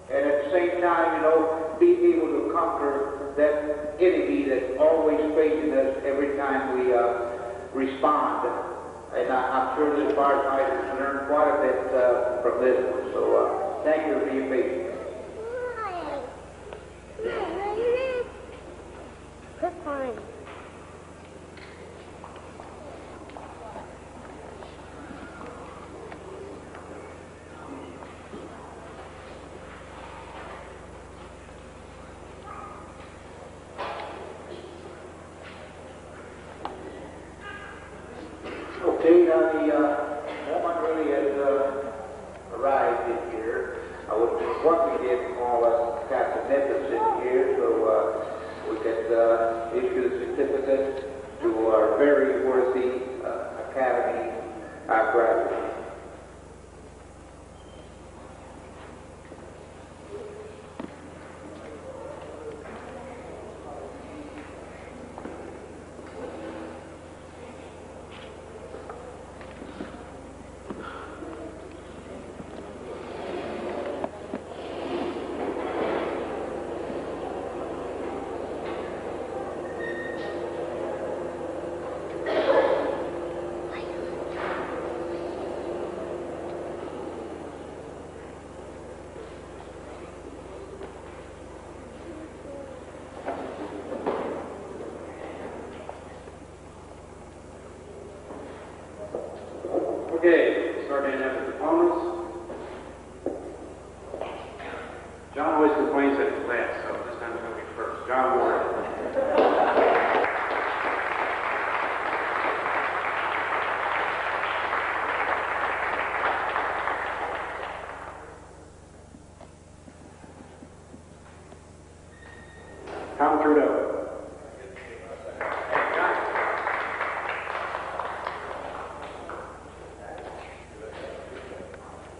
Speaker 1: And at the same time, you know, be able to conquer that enemy that's always facing us every time we respond. And I'm sure the firefighters learned quite a bit from this one. So thank you for being patient.
Speaker 6: Fine.
Speaker 1: Okay, now the moment really has arrived in here. What we did all us got the methods in here, so we could issue the certificate to our very worthy Academy graduates.
Speaker 2: Okay, starting after the diplomas. John always complains that it's last, so this time it's going to be first. John Ward. Tom Trudeau.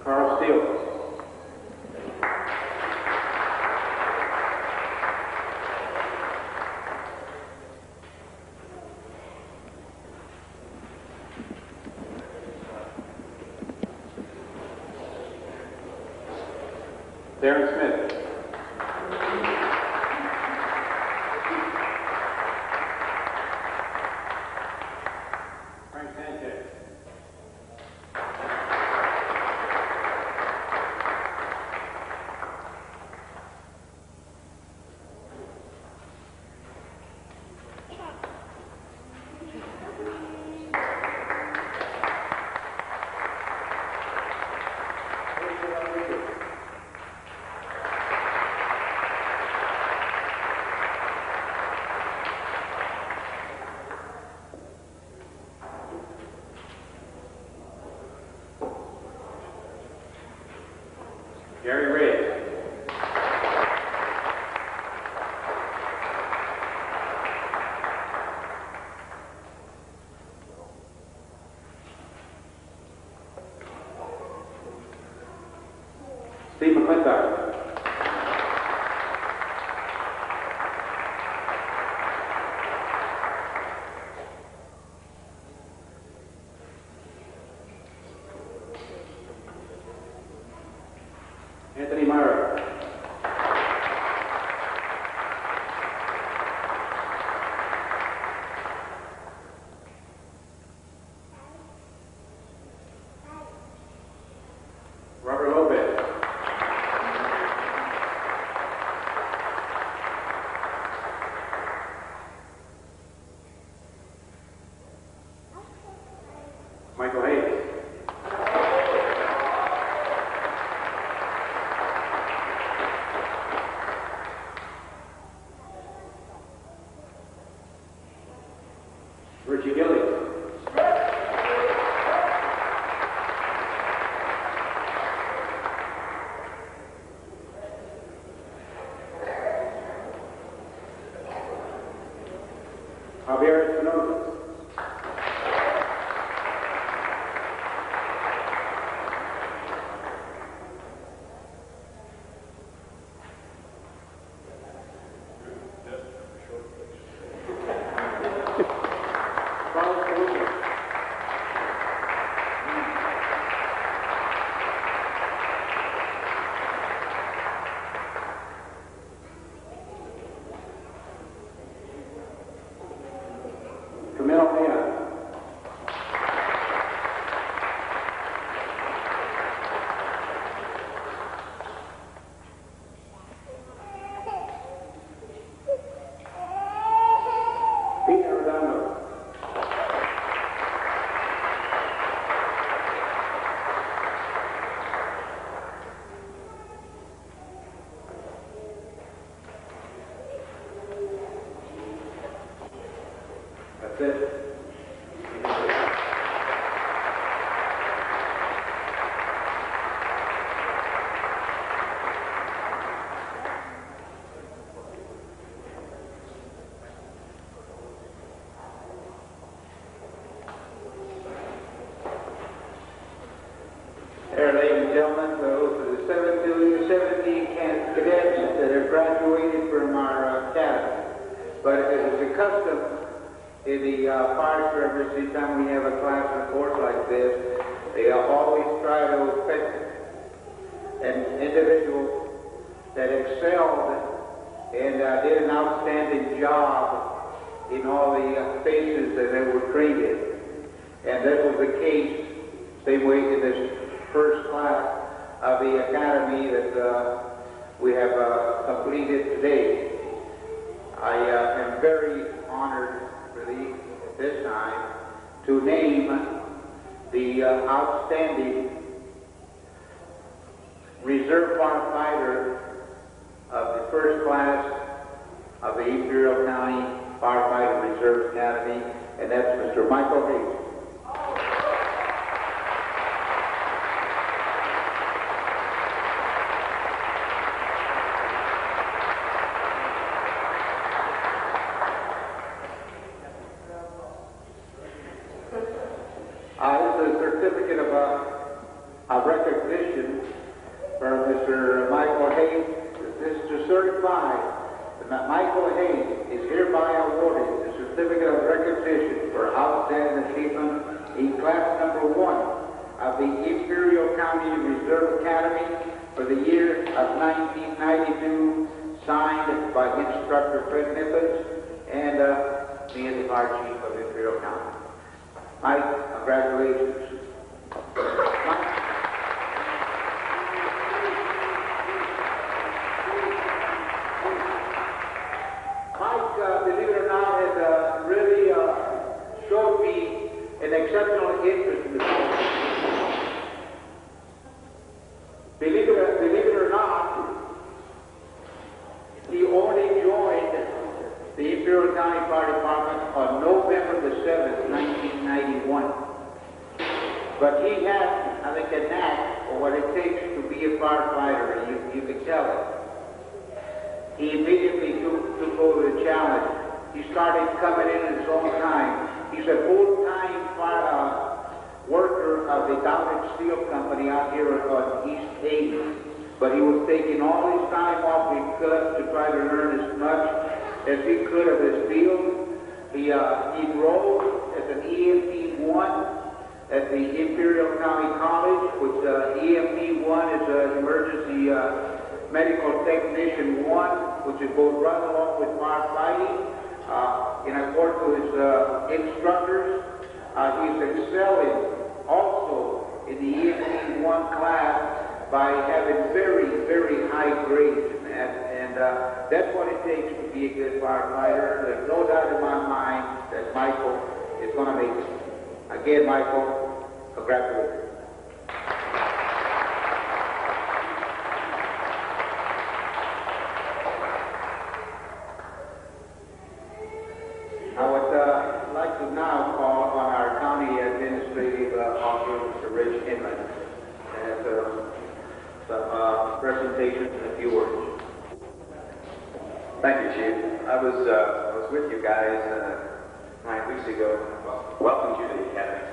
Speaker 2: Carl Steele. Darren Smith. Frank Sanchez.
Speaker 1: Javier Espinosa. That's it. There, ladies and gentlemen, those are the 17 cadets that have graduated from our academy. But it is a custom in the fire service, anytime we have a class or course like this, they always try to pick an individual that excelled and did an outstanding job in all the phases that they were trained in. And that was the case, same way in this first class of the academy that we have completed today. I am very honored, really, at this time, to name the outstanding reserve firefighter of the first class of the Imperial County Firefighter Reserve Academy, and that's Mr. Michael Hayes. This is a certificate of recognition for Mr. Michael Hayes. This is to certify that Michael Hayes is hereby awarded the certificate of recognition for outstanding achievement in class number 1 of the Imperial County Reserve Academy for the year of 1992, signed by Instructor Fred Nippes and me as the Fire Chief of Imperial County. Mike, congratulations. Mike, believe it or not, has really showed me an exceptional interest in the field. Believe it or not, he only joined the Imperial County Fire Department on November the 7th, 1991. But he has, I think, a knack for what it takes to be a firefighter, and you can tell it. He immediately took over the challenge. He started coming in his own time. He's a full-time worker of the Downed Steel Company out here on East 8th. But he was taking all his time off he could to try to learn as much as he could of his field. He enrolled as an EMT 1 at the Imperial County College, which EMT 1 is an emergency medical technician 1, which is both run along with firefighting. In accordance to his instructors, he's excelling also in the EMT 1 class by having very, very high grades. And that's what it takes to be a good firefighter. There's no doubt in my mind that Michael is going to make it. Again, Michael, congratulations. I would like to now call on our County Administrative Officer, Mr. Rich Inman, and some presentations in a few words.
Speaker 6: Thank you, Chief. I was with you guys 9 weeks ago, welcomed you to the Academy.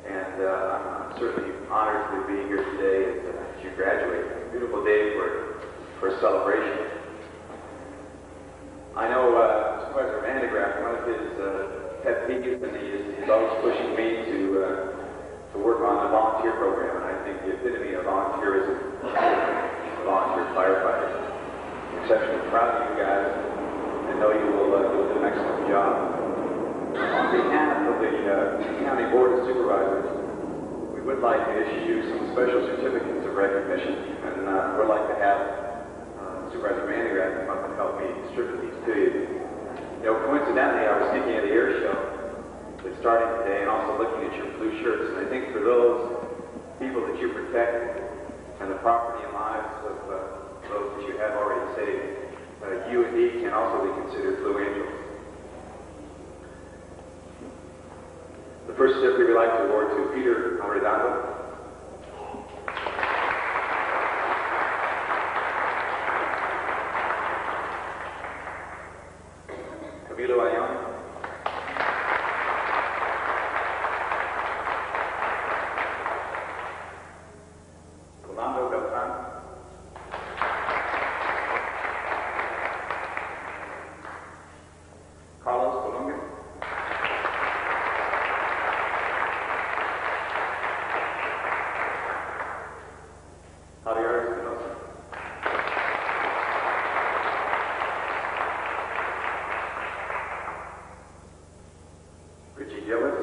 Speaker 6: And I'm certainly honored to be here today as you graduate. It's a beautiful day for a celebration. I know Supervisor Vandegraff, one of his pet peeves, and he's always pushing me to work on the volunteer program, and I think the epitome of volunteerism is volunteer firefighters. I'm exceptionally proud of you guys, and know you'll do an excellent job. On behalf of the County Board of Supervisors, we would like to issue you some special certificates of recognition, and would like to have Supervisor Vandegraff come up and help me distribute these to you. You know, coincidentally, I was thinking of the air show that's starting today, and also looking at your blue shirts, and I think for those people that you protect and the property and lives of those that you have already saved, you indeed can also be considered Blue Angels. The first step we would like to award to Peter Arredondo. Camilo Ayón. Rolando Beltrán. Carlos Colunga. Javier Espinosa. Richie Gillis.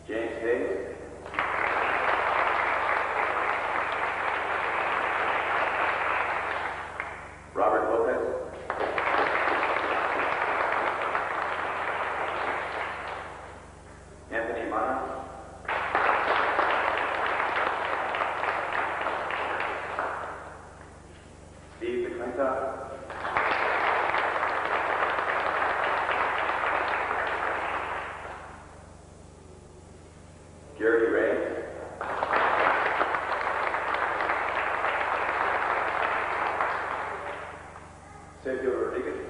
Speaker 6: James Hayes. Robert Lopez. Anthony Mana. Steve DeClinton. Gary Ray. Sergio Rodriguez.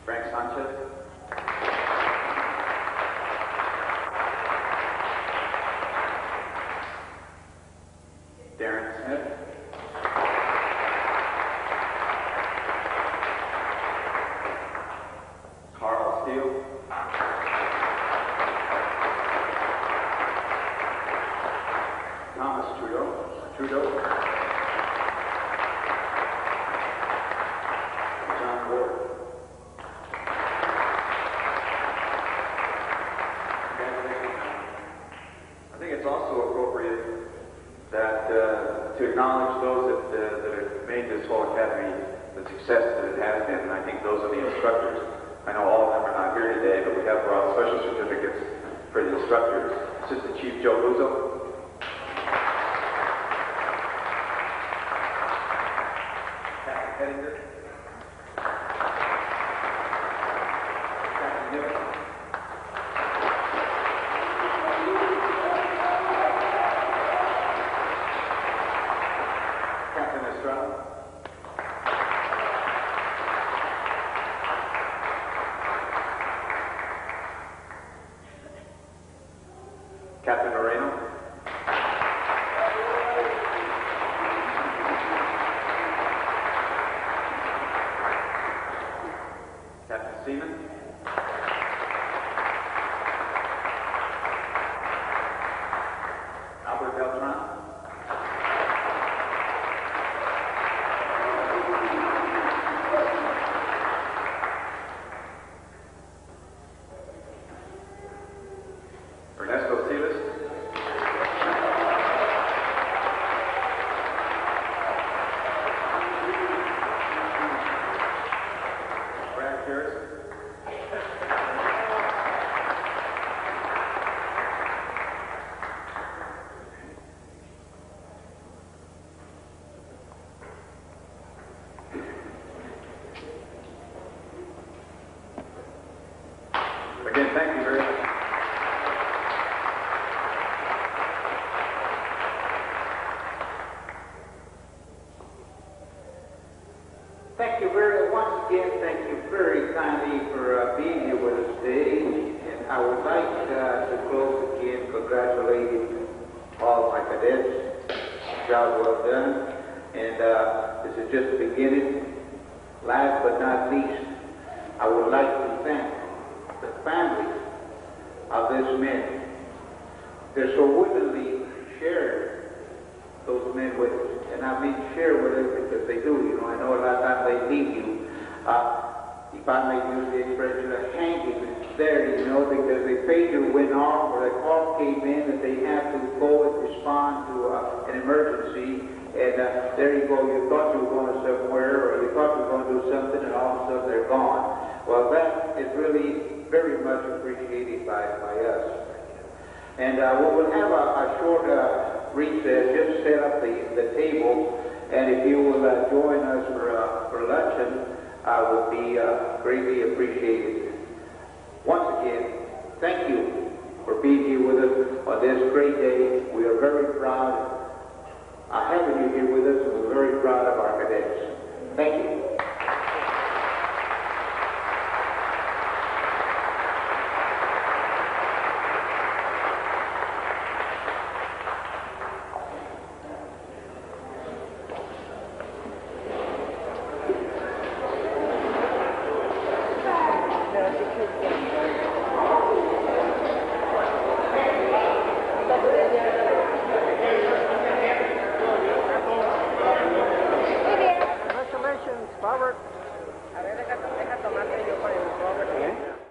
Speaker 6: Frank Sanchez. Darren Smith. Carl Steele. Thomas Trudeau. John Ward. I think it's also appropriate that to acknowledge those that have made this whole academy the success that it has been, and I think those are the instructors. I know all of them are not here today, but we have brought special certificates for the instructors. Assistant Chief Joe Luzo. Captain Hedinger. Captain Niven. Captain Estrada. Captain Moreno. Captain Seaman. Albert Beltran. Ernesto Silas. Brad Harrison. Again, thank you very much.
Speaker 1: again thank you very kindly for being here with us today, and I would like to close again congratulating all my cadets. Job well done, and this is just the beginning. Last but not least, I would like to thank the families of these men. They're so willingly sharing those men with us. And I mean share with us because they do. You know, I know a lot of times they leave you. If I may use the expression, a hanging there, you know, because they pager went off or the call came in that they have to go and respond to an emergency. And there you go, you thought you were going somewhere or you thought you were going to do something and all of a sudden they're gone. Well, that is really very much appreciated by us. And we will have a short recess, just set up the table, and if you will join us for luncheon, would be greatly appreciated. Once again, thank you for being here with us on this great day. We are very proud of having you here with us.